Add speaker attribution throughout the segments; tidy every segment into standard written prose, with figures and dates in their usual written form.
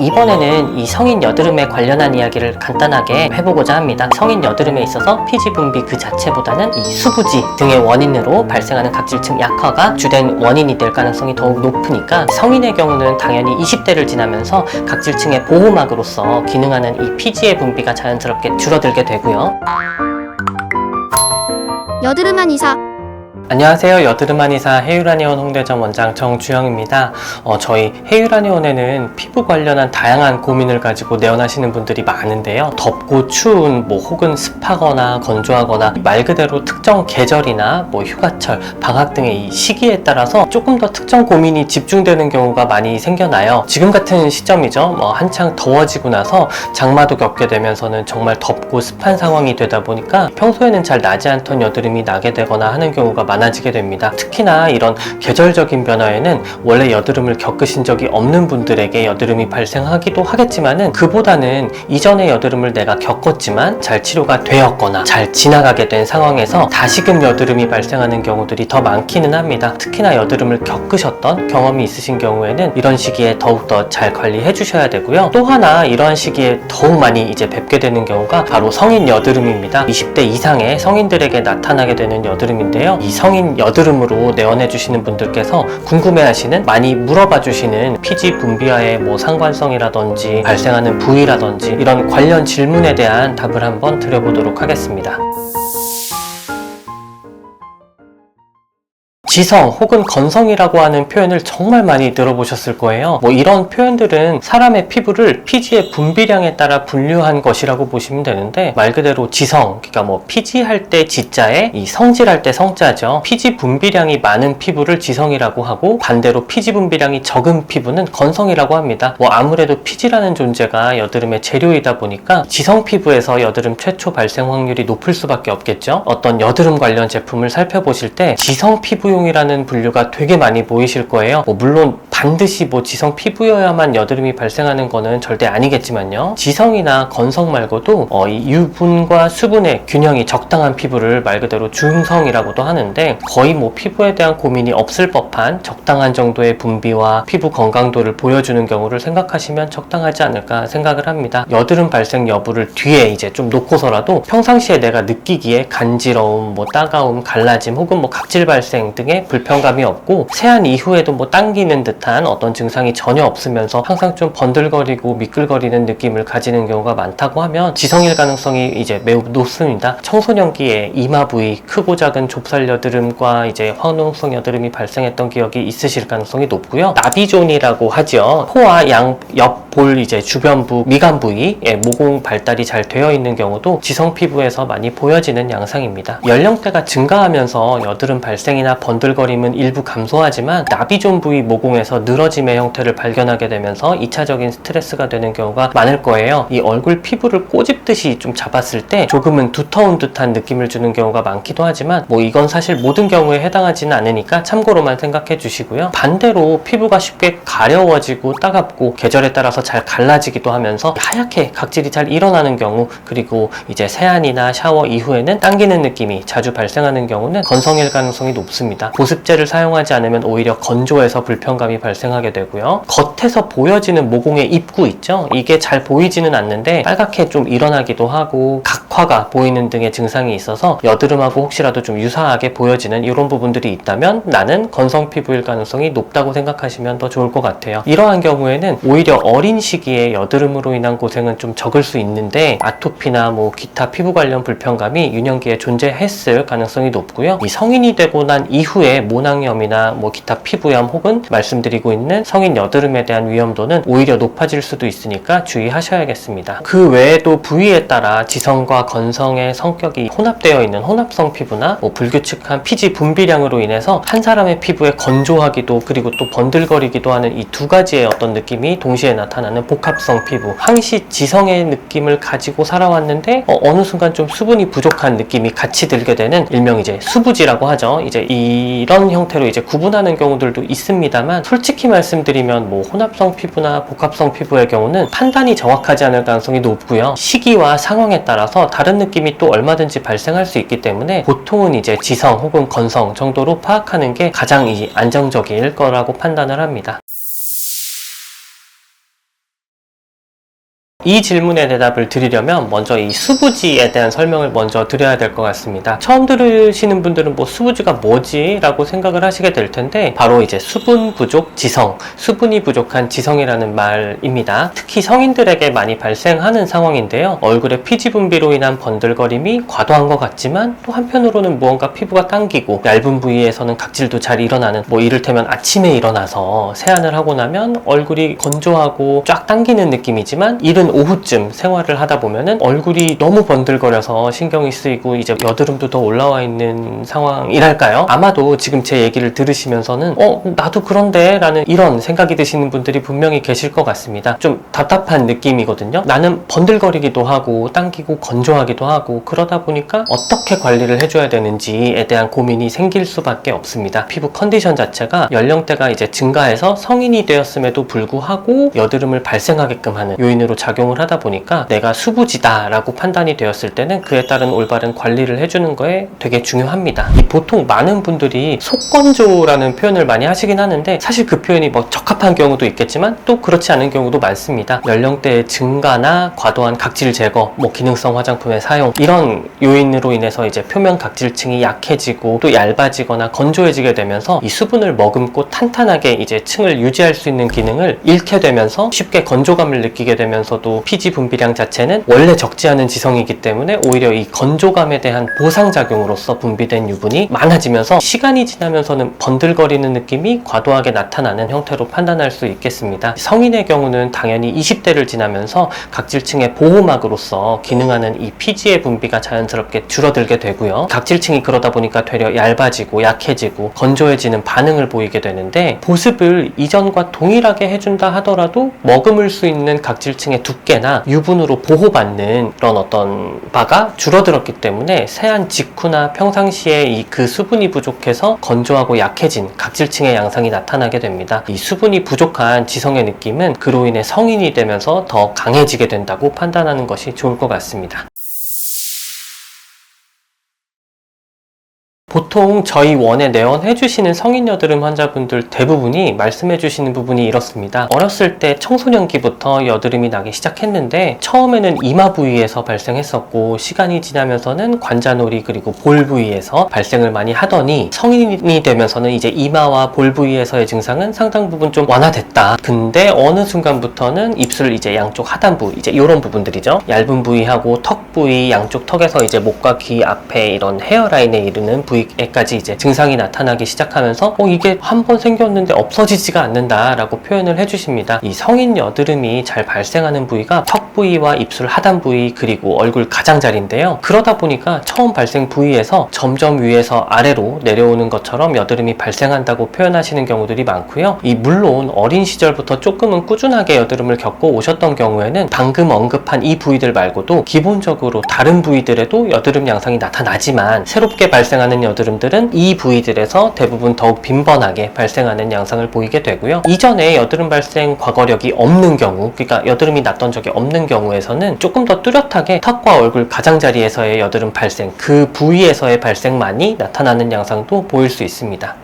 Speaker 1: 이번에는 이 성인 여드름에 관련한 이야기를 간단하게 해보고자 합니다. 성인 여드름에 있어서 피지 분비 그 자체보다는 이 수부지 등의 원인으로 발생하는 각질층 약화가 주된 원인이 될 가능성이 더욱 높으니까 성인의 경우는 당연히 20대를 지나면서 각질층의 보호막으로서 기능하는 이 피지의 분비가 자연스럽게 줄어들게 되고요.
Speaker 2: 여드름 한의사.
Speaker 1: 안녕하세요. 여드름 한의사 헤유라니온 홍대점 원장 정주영입니다. 저희 헤유라니온에는 피부 관련한 다양한 고민을 가지고 내원하시는 분들이 많은데요. 덥고 추운 혹은 습하거나 건조하거나 말 그대로 특정 계절이나 휴가철, 방학 등의 이 시기에 따라서 조금 더 특정 고민이 집중되는 경우가 많이 생겨나요. 지금 같은 시점이죠. 한창 더워지고 나서 장마도 겪게 되면서는 정말 덥고 습한 상황이 되다 보니까 평소에는 잘 나지 않던 여드름이 나게 되거나 하는 경우가 많아지게 됩니다. 특히나 이런 계절적인 변화에는 원래 여드름을 겪으신 적이 없는 분들에게 여드름이 발생하기도 하겠지만은 그보다는 이전의 여드름을 내가 겪었지만 잘 치료가 되었거나 잘 지나가게 된 상황에서 다시금 여드름이 발생하는 경우들이 더 많기는 합니다. 특히나 여드름을 겪으셨던 경험이 있으신 경우에는 이런 시기에 더욱더 잘 관리해 주셔야 되고요. 또 하나 이러한 시기에 더욱 많이 이제 뵙게 되는 경우가 바로 성인 여드름입니다. 20대 이상의 성인들에게 나타나게 되는 여드름인데요. 이 성인 여드름으로 내원해 주시는 분들께서 궁금해하시는, 많이 물어봐 주시는 피지 분비와의 상관성이라든지 발생하는 부위라든지 이런 관련 질문에 대한 답을 한번 드려보도록 하겠습니다. 지성 혹은 건성이라고 하는 표현을 정말 많이 들어보셨을 거예요. 이런 표현들은 사람의 피부를 피지의 분비량에 따라 분류한 것이라고 보시면 되는데, 말 그대로 지성, 그러니까 피지할 때 지자에 이 성질할 때 성자죠. 피지 분비량이 많은 피부를 지성이라고 하고, 반대로 피지 분비량이 적은 피부는 건성이라고 합니다. 아무래도 피지라는 존재가 여드름의 재료이다 보니까 지성 피부에서 여드름 최초 발생 확률이 높을 수밖에 없겠죠. 어떤 여드름 관련 제품을 살펴보실 때 지성 피부용 이라는 분류가 되게 많이 보이실 거예요. 물론 반드시 지성 피부여야만 여드름이 발생하는 거는 절대 아니겠지만요. 지성이나 건성 말고도 이 유분과 수분의 균형이 적당한 피부를 말 그대로 중성이라고도 하는데, 거의 피부에 대한 고민이 없을 법한 적당한 정도의 분비와 피부 건강도를 보여주는 경우를 생각하시면 적당하지 않을까 생각을 합니다. 여드름 발생 여부를 뒤에 이제 좀 놓고서라도 평상시에 내가 느끼기에 간지러움, 따가움, 갈라짐 혹은 각질 발생 등의 불편감이 없고, 세안 이후에도 당기는 듯한 어떤 증상이 전혀 없으면서 항상 좀 번들거리고 미끌거리는 느낌을 가지는 경우가 많다고 하면 지성일 가능성이 이제 매우 높습니다. 청소년기에 이마 부위 크고 작은 좁쌀 여드름과 이제 화농성 여드름이 발생했던 기억이 있으실 가능성이 높고요. 나비존이라고 하죠. 코와 옆 볼 이제 주변부 미간 부위에 모공 발달이 잘 되어 있는 경우도 지성 피부에서 많이 보여지는 양상입니다. 연령대가 증가하면서 여드름 발생이나 번들거림은 일부 감소하지만 나비존 부위 모공에서 늘어짐의 형태를 발견하게 되면서 2차적인 스트레스가 되는 경우가 많을 거예요. 이 얼굴 피부를 꼬집듯이 좀 잡았을 때 조금은 두터운 듯한 느낌을 주는 경우가 많기도 하지만 이건 사실 모든 경우에 해당하지는 않으니까 참고로만 생각해 주시고요. 반대로 피부가 쉽게 가려워지고 따갑고 계절에 따라서 잘 갈라지기도 하면서 하얗게 각질이 잘 일어나는 경우, 그리고 이제 세안이나 샤워 이후에는 당기는 느낌이 자주 발생하는 경우는 건성일 가능성이 높습니다. 보습제를 사용하지 않으면 오히려 건조해서 불편감이 발생하게 되고요. 겉에서 보여지는 모공의 입구 있죠? 이게 잘 보이지는 않는데 빨갛게 좀 일어나기도 하고 각화가 보이는 등의 증상이 있어서 여드름하고 혹시라도 좀 유사하게 보여지는 이런 부분들이 있다면 나는 건성 피부일 가능성이 높다고 생각하시면 더 좋을 것 같아요. 이러한 경우에는 오히려 어린 시기에 여드름으로 인한 고생은 좀 적을 수 있는데, 아토피나 기타 피부 관련 불편감이 유년기에 존재했을 가능성이 높고요. 이 성인이 되고 난 이후에 모낭염이나 기타 피부염 혹은 말씀드리고 있는 성인 여드름에 대한 위험도는 오히려 높아질 수도 있으니까 주의하셔야겠습니다. 그 외에도 부위에 따라 지성과 건성의 성격이 혼합되어 있는 혼합성 피부나 불규칙한 피지 분비량으로 인해서 한 사람의 피부에 건조하기도 그리고 또 번들거리기도 하는 이 두 가지의 어떤 느낌이 동시에 나타나는 복합성 피부, 항시 지성의 느낌을 가지고 살아왔는데 어느 순간 좀 수분이 부족한 느낌이 같이 들게 되는 일명 이제 수부지라고 하죠. 이제 이런 형태로 이제 구분하는 경우들도 있습니다만, 솔직히 말씀드리면 혼합성 피부나 복합성 피부의 경우는 판단이 정확하지 않을 가능성이 높고요. 시기와 상황에 따라서 다른 느낌이 또 얼마든지 발생할 수 있기 때문에 보통은 이제 지성 혹은 건성 정도로 파악하는 게 가장 안정적일 거라고 판단을 합니다. 이 질문에 대답을 드리려면 먼저 이 수부지에 대한 설명을 먼저 드려야 될 것 같습니다. 처음 들으시는 분들은 뭐 수부지가 뭐지? 라고 생각을 하시게 될 텐데 바로 이제 수분 부족 지성, 수분이 부족한 지성이라는 말입니다. 특히 성인들에게 많이 발생하는 상황인데요. 얼굴의 피지 분비로 인한 번들거림이 과도한 것 같지만 또 한편으로는 무언가 피부가 당기고 얇은 부위에서는 각질도 잘 일어나는, 뭐 이를테면 아침에 일어나서 세안을 하고 나면 얼굴이 건조하고 쫙 당기는 느낌이지만 이른 오후쯤 생활을 하다 보면은 얼굴이 너무 번들거려서 신경이 쓰이고 이제 여드름도 더 올라와 있는 상황이랄까요? 아마도 지금 제 얘기를 들으시면서는 나도 그런데 라는 이런 생각이 드시는 분들이 분명히 계실 것 같습니다. 좀 답답한 느낌이거든요. 나는 번들거리기도 하고 당기고 건조하기도 하고 그러다 보니까 어떻게 관리를 해줘야 되는지에 대한 고민이 생길 수밖에 없습니다. 피부 컨디션 자체가 연령대가 이제 증가해서 성인이 되었음에도 불구하고 여드름을 발생하게끔 하는 요인으로 작용을 하다 보니까 내가 수부지다 라고 판단이 되었을 때는 그에 따른 올바른 관리를 해주는 거에 되게 중요합니다. 보통 많은 분들이 속건조라는 표현을 많이 하시긴 하는데 사실 그 표현이 뭐 적합한 경우도 있겠지만 또 그렇지 않은 경우도 많습니다. 연령대의 증가나 과도한 각질 제거, 뭐 기능성 화장품의 사용, 이런 요인으로 인해서 이제 표면 각질층이 약해지고 또 얇아지거나 건조해지게 되면서 이 수분을 머금고 탄탄하게 이제 층을 유지할 수 있는 기능을 잃게 되면서 쉽게 건조감을 느끼게 되면서도 피지 분비량 자체는 원래 적지 않은 지성이기 때문에 오히려 이 건조감에 대한 보상작용으로서 분비된 유분이 많아지면서 시간이 지나면서는 번들거리는 느낌이 과도하게 나타나는 형태로 판단할 수 있겠습니다. 성인의 경우는 당연히 20대를 지나면서 각질층의 보호막으로서 기능하는 이 피지의 분비가 자연스럽게 줄어들게 되고요. 각질층이 그러다 보니까 되려 얇아지고 약해지고 건조해지는 반응을 보이게 되는데 보습을 이전과 동일하게 해준다 하더라도 머금을 수 있는 각질층의 두께나 유분으로 보호받는 그런 어떤 바가 줄어들었기 때문에 세안 직후나 평상시에 이 그 수분이 부족해서 건조하고 약해진 각질층의 양상이 나타나게 됩니다. 이 수분이 부족한 지성의 느낌은 그로 인해 성인이 되면서 더 강해지게 된다고 판단하는 것이 좋을 것 같습니다. 보통 저희 원에 내원해주시는 성인 여드름 환자분들 대부분이 말씀해주시는 부분이 이렇습니다. 어렸을 때 청소년기부터 여드름이 나기 시작했는데 처음에는 이마 부위에서 발생했었고 시간이 지나면서는 관자놀이 그리고 볼 부위에서 발생을 많이 하더니 성인이 되면서는 이제 이마와 볼 부위에서의 증상은 상당 부분 좀 완화됐다. 근데 어느 순간부터는 입술 이제 양쪽 하단부, 이제 이런 부분들이죠. 얇은 부위하고 턱 부위, 양쪽 턱에서 이제 목과 귀 앞에 이런 헤어라인에 이르는 부위에까지 이제 증상이 나타나기 시작하면서 이게 한 번 생겼는데 없어지지가 않는다 라고 표현을 해주십니다. 이 성인 여드름이 잘 발생하는 부위가 턱 부위와 입술 하단 부위 그리고 얼굴 가장자리인데요. 그러다 보니까 처음 발생 부위에서 점점 위에서 아래로 내려오는 것처럼 여드름이 발생한다고 표현하시는 경우들이 많고요. 물론 어린 시절부터 조금은 꾸준하게 여드름을 겪고 오셨던 경우에는 방금 언급한 이 부위들 말고도 기본적으로 다른 부위들에도 여드름 양상이 나타나지만 새롭게 발생하는 여드름들은 이 부위들에서 대부분 더욱 빈번하게 발생하는 양상을 보이게 되고요. 이전에 여드름 발생 과거력이 없는 경우, 그러니까 여드름이 났던 적이 없는 경우에서는 조금 더 뚜렷하게 턱과 얼굴 가장자리에서의 여드름 발생, 그 부위에서의 발생만이 나타나는 양상도 보일 수 있습니다.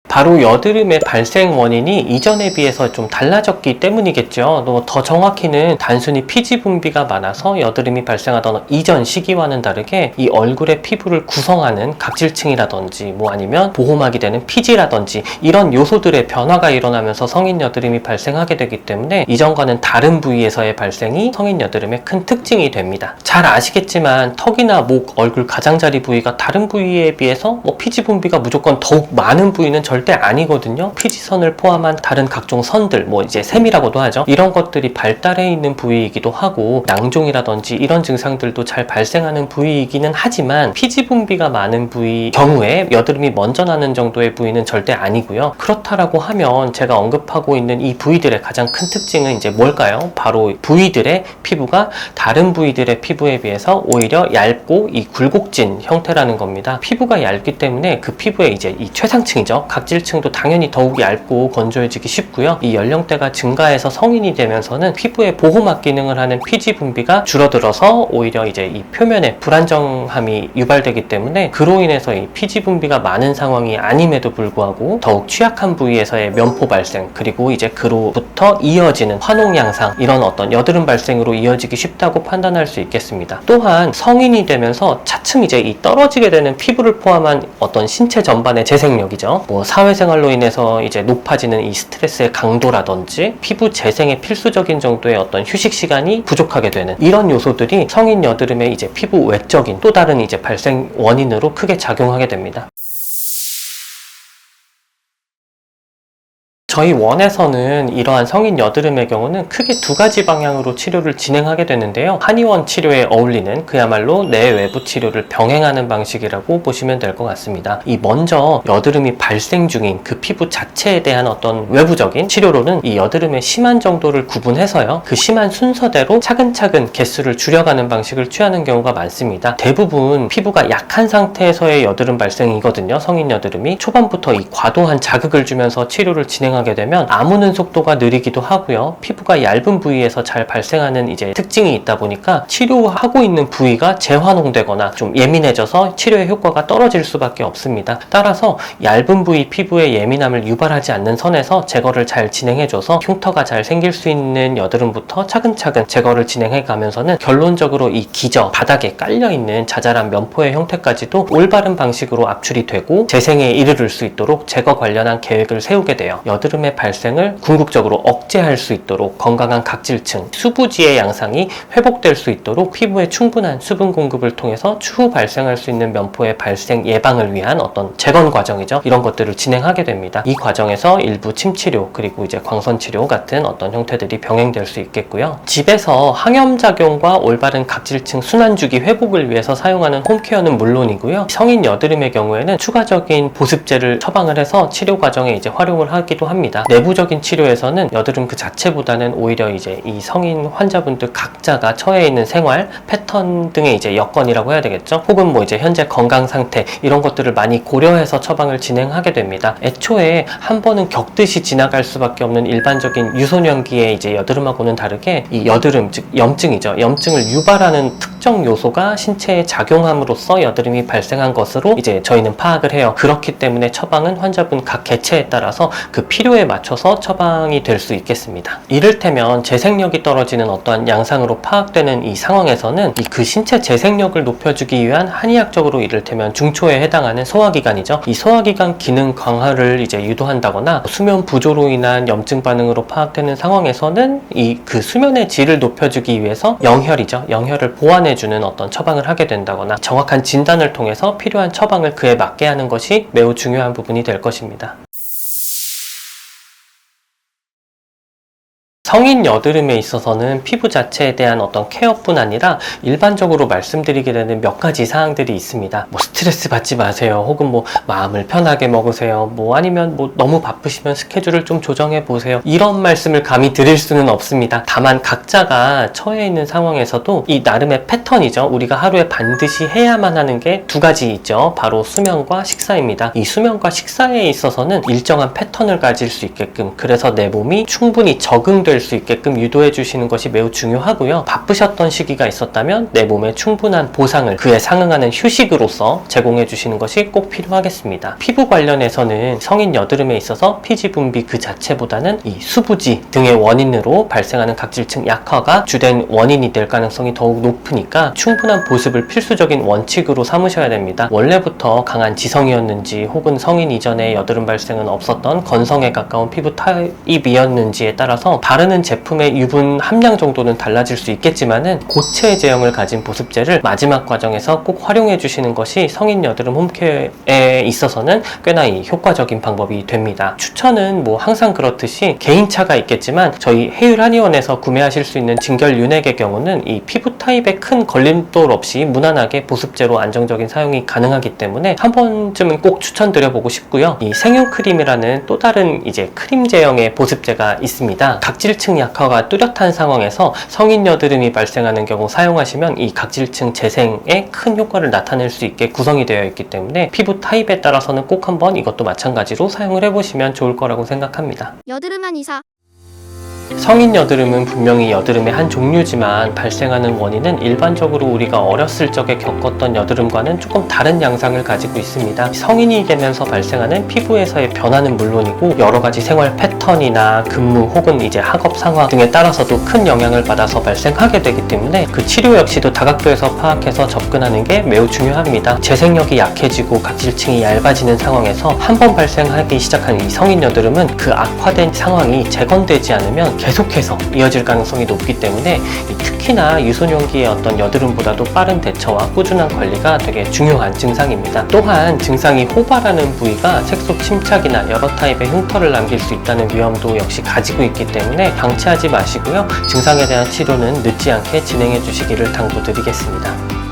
Speaker 1: 바로 여드름의 발생 원인이 이전에 비해서 좀 달라졌기 때문이겠죠. 더 정확히는 단순히 피지 분비가 많아서 여드름이 발생하던 이전 시기와는 다르게 이 얼굴의 피부를 구성하는 각질층이라든지 뭐 아니면 보호막이 되는 피지라든지 이런 요소들의 변화가 일어나면서 성인 여드름이 발생하게 되기 때문에 이전과는 다른 부위에서의 발생이 성인 여드름의 큰 특징이 됩니다. 잘 아시겠지만 턱이나 목, 얼굴 가장자리 부위가 다른 부위에 비해서 피지 분비가 무조건 더욱 많은 부위는 절대 아니거든요. 피지선을 포함한 다른 각종 선들, 이제 셈이라고도 하죠. 이런 것들이 발달해 있는 부위이기도 하고 낭종이라든지 이런 증상들도 잘 발생하는 부위이기는 하지만 피지 분비가 많은 부위 경우에 여드름이 먼저 나는 정도의 부위는 절대 아니고요. 그렇다라고 하면 제가 언급하고 있는 이 부위들의 가장 큰 특징은 이제 뭘까요? 바로 부위들의 피부가 다른 부위들의 피부에 비해서 오히려 얇고 이 굴곡진 형태라는 겁니다. 피부가 얇기 때문에 그 피부에 이제 이 최상층이죠. 각질 각질층도 당연히 더욱 얇고 건조해지기 쉽고요. 이 연령대가 증가해서 성인이 되면서는 피부의 보호막 기능을 하는 피지 분비가 줄어들어서 오히려 이제 이 표면에 불안정함이 유발되기 때문에 그로 인해서 이 피지 분비가 많은 상황이 아님에도 불구하고 더욱 취약한 부위에서의 면포 발생, 그리고 이제 그로부터 이어지는 화농 양상, 이런 어떤 여드름 발생으로 이어지기 쉽다고 판단할 수 있겠습니다. 또한 성인이 되면서 차츰 이제 이 떨어지게 되는 피부를 포함한 어떤 신체 전반의 재생력이죠. 뭐 사회생활로 인해서 이제 높아지는 이 스트레스의 강도라든지 피부 재생의 필수적인 정도의 어떤 휴식 시간이 부족하게 되는 이런 요소들이 성인 여드름의 이제 피부 외적인 또 다른 이제 발생 원인으로 크게 작용하게 됩니다. 저희 원에서는 이러한 성인 여드름의 경우는 크게 두 가지 방향으로 치료를 진행하게 되는데요. 한의원 치료에 어울리는 그야말로 내외부 치료를 병행하는 방식이라고 보시면 될 것 같습니다. 이 먼저 여드름이 발생 중인 그 피부 자체에 대한 어떤 외부적인 치료로는 이 여드름의 심한 정도를 구분해서요, 그 심한 순서대로 차근차근 개수를 줄여가는 방식을 취하는 경우가 많습니다. 대부분 피부가 약한 상태에서의 여드름 발생이거든요. 성인 여드름이 초반부터 이 과도한 자극을 주면서 치료를 진행하게 되면 아무는 속도가 느리기도 하고요. 피부가 얇은 부위에서 잘 발생하는 이제 특징이 있다 보니까 치료하고 있는 부위가 재환홍되거나 좀 예민해져서 치료의 효과가 떨어질 수밖에 없습니다. 따라서 얇은 부위 피부의 예민함을 유발하지 않는 선에서 제거를 잘 진행해줘서 흉터가 잘 생길 수 있는 여드름부터 차근차근 제거를 진행해 가면서는 결론적으로 이 기저, 바닥에 깔려있는 자잘한 면포의 형태까지도 올바른 방식으로 압출이 되고 재생에 이르를 수 있도록 제거 관련한 계획을 세우게 돼요. 여드름의 발생을 궁극적으로 억제할 수 있도록 건강한 각질층, 수부지의 양상이 회복될 수 있도록 피부에 충분한 수분 공급을 통해서 추후 발생할 수 있는 면포의 발생 예방을 위한 어떤 재건 과정이죠. 이런 것들을 진행하게 됩니다. 이 과정에서 일부 침치료, 그리고 이제 광선치료 같은 어떤 형태들이 병행될 수 있겠고요. 집에서 항염작용과 올바른 각질층 순환주기 회복을 위해서 사용하는 홈케어는 물론이고요. 성인 여드름의 경우에는 추가적인 보습제를 처방을 해서 치료 과정에 이제 활용을 하기도 합니다. 내부적인 치료에서는 여드름 그 자체보다는 오히려 이제 이 성인 환자분들 각자가 처해 있는 생활 패턴 등의 이제 여건이라고 해야 되겠죠. 혹은 뭐 이제 현재 건강 상태, 이런 것들을 많이 고려해서 처방을 진행하게 됩니다. 애초에 한 번은 겪듯이 지나갈 수밖에 없는 일반적인 유소년기의 이제 여드름하고는 다르게 이 여드름, 즉 염증이죠. 염증을 유발하는 특정 요소가 신체에 작용함으로써 여드름이 발생한 것으로 이제 저희는 파악을 해요. 그렇기 때문에 처방은 환자분 각 개체에 따라서 그 필요에 맞춰서 처방이 될 수 있겠습니다. 이를테면 재생력이 떨어지는 어떠한 양상으로 파악되는 이 상황에서는 그 신체 재생력을 높여주기 위한 한의학적으로 이를테면 중초에 해당하는 소화기관이죠. 이 소화기관 기능 강화를 이제 유도한다거나 수면 부조로 인한 염증 반응으로 파악되는 상황에서는 그 수면의 질을 높여주기 위해서 영혈이죠. 영혈을 보완해주는 어떤 처방을 하게 된다거나 정확한 진단을 통해서 필요한 처방을 그에 맞게 하는 것이 매우 중요한 부분이 될 것입니다. 성인 여드름에 있어서는 피부 자체에 대한 어떤 케어뿐 아니라 일반적으로 말씀드리게 되는 몇 가지 사항들이 있습니다. 뭐 스트레스 받지 마세요. 혹은 뭐 마음을 편하게 먹으세요. 뭐 아니면 뭐 너무 바쁘시면 스케줄을 좀 조정해 보세요. 이런 말씀을 감히 드릴 수는 없습니다. 다만 각자가 처해 있는 상황에서도 이 나름의 패턴이죠. 우리가 하루에 반드시 해야만 하는 게 두 가지 있죠. 바로 수면과 식사입니다. 이 수면과 식사에 있어서는 일정한 패턴을 가질 수 있게끔, 그래서 내 몸이 충분히 적응될 수 있게끔 유도해 주시는 것이 매우 중요하고요. 바쁘셨던 시기가 있었다면 내 몸에 충분한 보상을 그에 상응하는 휴식으로서 제공해 주시는 것이 꼭 필요하겠습니다. 피부 관련해서는 성인 여드름에 있어서 피지 분비 그 자체보다는 이 수부지 등의 원인으로 발생하는 각질층 약화가 주된 원인이 될 가능성이 더욱 높으니까 충분한 보습을 필수적인 원칙으로 삼으셔야 됩니다. 원래부터 강한 지성이었는지 혹은 성인 이전에 여드름 발생은 없었던 건성에 가까운 피부 타입이었는지에 따라서 바르는 제품의 유분 함량 정도는 달라질 수 있겠지만은 고체 제형을 가진 보습제를 마지막 과정에서 꼭 활용해 주시는 것이 성인 여드름 홈케어에 있어서는 꽤나 효과적인 방법이 됩니다. 추천은 뭐 항상 그렇듯이 개인차가 있겠지만 저희 해율 한의원에서 구매하실 수 있는 진결 윤액의 경우는 이 피부 타입에 큰 걸림돌 없이 무난하게 보습제로 안정적인 사용이 가능하기 때문에 한 번쯤은 꼭 추천드려보고 싶고요. 이 생유크림이라는 또 다른 이제 크림 제형의 보습제가 있습니다. 각질 각질층 약화가 뚜렷한 상황에서 성인 여드름이 발생하는 경우 사용하시면 이 각질층 재생에 큰 효과를 나타낼 수 있게 구성이 되어 있기 때문에 피부 타입에 따라서는 꼭 한번 이것도 마찬가지로 사용을 해보시면 좋을 거라고 생각합니다.
Speaker 2: 여드름한 이사.
Speaker 1: 성인 여드름은 분명히 여드름의 한 종류지만 발생하는 원인은 일반적으로 우리가 어렸을 적에 겪었던 여드름과는 조금 다른 양상을 가지고 있습니다. 성인이 되면서 발생하는 피부에서의 변화는 물론이고 여러 가지 생활 패턴이나 근무 혹은 이제 학업 상황 등에 따라서도 큰 영향을 받아서 발생하게 되기 때문에 그 치료 역시도 다각도에서 파악해서 접근하는 게 매우 중요합니다. 재생력이 약해지고 각질층이 얇아지는 상황에서 한 번 발생하기 시작한 이 성인 여드름은 그 악화된 상황이 재건되지 않으면 계속해서 이어질 가능성이 높기 때문에 특히나 유소년기의 어떤 여드름보다도 빠른 대처와 꾸준한 관리가 되게 중요한 증상입니다. 또한 증상이 호발하는 부위가 색소 침착이나 여러 타입의 흉터를 남길 수 있다는 위험도 역시 가지고 있기 때문에 방치하지 마시고요. 증상에 대한 치료는 늦지 않게 진행해 주시기를 당부드리겠습니다.